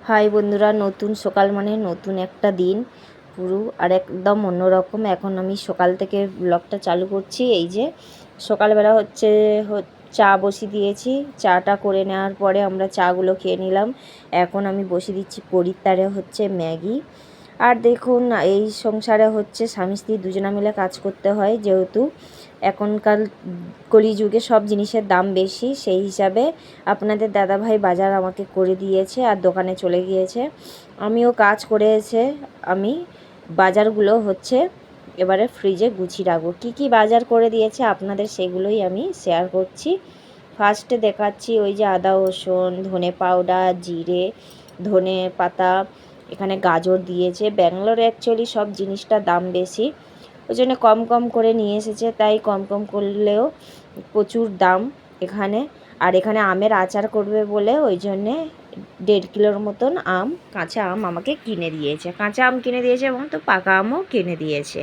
High বন্ধুরা, নতুন সকাল মানে নতুন একটা দিন পুরো আর একদম অন্যরকম। এখন আমি সকাল থেকে ব্লগটা চালু করছি। এই যে সকালবেলা হচ্ছে চা বসিয়ে দিয়েছি। চাটা করে নেওয়ার পরে আমরা চাগুলো খেয়ে নিলাম। এখন আমি বসিয়ে দিচ্ছি পরিত্তারে হচ্ছে ম্যাগি। আর দেখুন, এই সংসারে হচ্ছে স্বামী স্ত্রী দুজনা মিলে কাজ করতে হয়, যেহেতু এখনকার কলিযুগে সব জিনিসের দাম বেশি। সেই হিসাবে আপনাদের দাদাভাই বাজার আমাকে করে দিয়েছে আর দোকানে চলে গিয়েছে। আমিও কাজ করে এসে আমি বাজারগুলো হচ্ছে এবারে ফ্রিজে গুছিয়ে রাখবো। কী কী বাজার করে দিয়েছে আপনাদের সেগুলোই আমি শেয়ার করছি। ফার্স্টে দেখাচ্ছি ওই যে আদা রসুন, ধনে পাউডার, জিরে, ধনে পাতা, এখানে গাজর দিয়েছে। ব্যাঙ্গালোরে অ্যাকচুয়ালি সব জিনিসটার দাম বেশি, ওই জন্য কম কম করে নিয়ে এসেছে, তাই কম কম করলেও প্রচুর দাম এখানে। আর এখানে আমের আচার করবে বলে ওই জন্যে 1.5 কিলোর মতন কাঁচা আম আমাকে কিনে দিয়েছে। কাঁচা আম কিনে দিয়েছে এবং তো পাকা আমও কিনে দিয়েছে।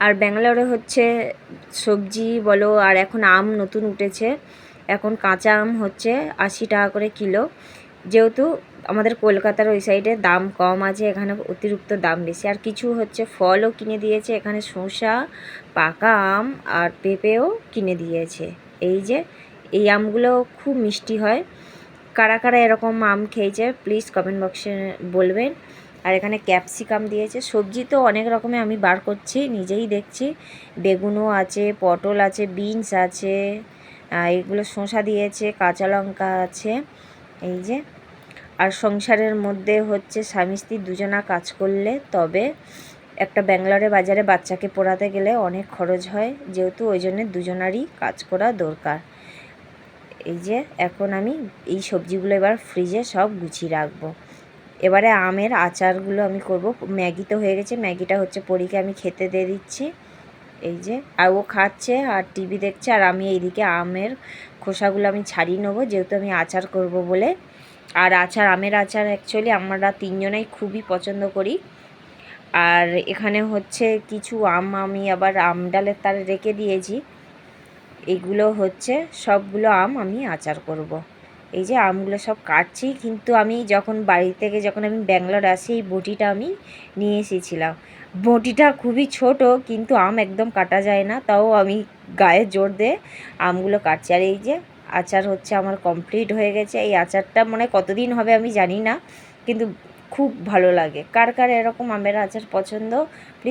আর ব্যাঙ্গালোরে হচ্ছে সবজি বলো, আর এখন আম নতুন উঠেছে, এখন কাঁচা আম হচ্ছে 80 টাকা করে কিলো। যেহেতু আমাদের কলকাতার ওই সাইডে দাম কম আছে, এখানে অতিরিক্ত দাম বেশি। আর কিছু হচ্ছে ফলও কিনে দিয়েছে, এখানে শসা, পাকা আম আর পেঁপেও কিনে দিয়েছে। এই যে এই আমগুলো খুব মিষ্টি হয়। কারা কারা এরকম আম খেয়েছে প্লিজ কমেন্ট বক্সে বলবেন। আর এখানে ক্যাপসিকাম দিয়েছে। সবজি তো অনেক রকমের আমি বার করছি, নিজেই দেখছি। বেগুনও আছে, পটল আছে, বিনস আছে, এগুলো শসা দিয়েছে, কাঁচা লঙ্কা আছে। এই যে, আর সংসারের মধ্যে হচ্ছে স্বামী স্ত্রী দুজনা কাজ করলে তবে একটা ব্যাঙ্গালোরে বাজারে বাচ্চাকে পড়াতে গেলে অনেক খরচ হয়, যেহেতু ওই জন্য দুজনারই কাজ করা দরকার। এই যে এখন আমি এই সবজিগুলো এবার ফ্রিজে সব গুছিয়ে রাখবো। এবারে আমের আচারগুলো আমি করব। ম্যাগি তো হয়ে গেছে, ম্যাগিটা হচ্ছে পরীকে আমি খেতে দিয়ে দিচ্ছি। এই যে, আর ও খাচ্ছে আর টিভি দেখছে, আর আমি এইদিকে আমের খোসাগুলো আমি ছাড়িয়ে নেবো, যেহেতু আমি আচার করব বলে। আর আমের আচার অ্যাকচুয়ালি আমরা তিনজনাই খুবই পছন্দ করি। আর এখানে হচ্ছে কিছু আম আমি আবার আমডালের তারে রেখে দিয়েছি। এইগুলো হচ্ছে সবগুলো আম আমি আচার করব। এই যে আমগুলো সব কাটছি, কিন্তু আমি যখন বাড়ি থেকে যখন আমি ব্যাঙ্গালোর আসি এই বটিটা আমি নিয়ে এসেছিলাম। বটিটা খুবই ছোট, কিন্তু আম একদম কাটা যায় না, তাও আমি গায়ে জোর দিয়ে আমগুলো কাটছি। আর এই যে আচার হচ্ছে আমার কমপ্লিট হয়ে গেছে। এই আচারটা মানে কতদিন হবে আমি জানি না, কিন্তু খুব ভালো লাগে। কার কার এরকম আমের আচার পছন্দ প্লিজ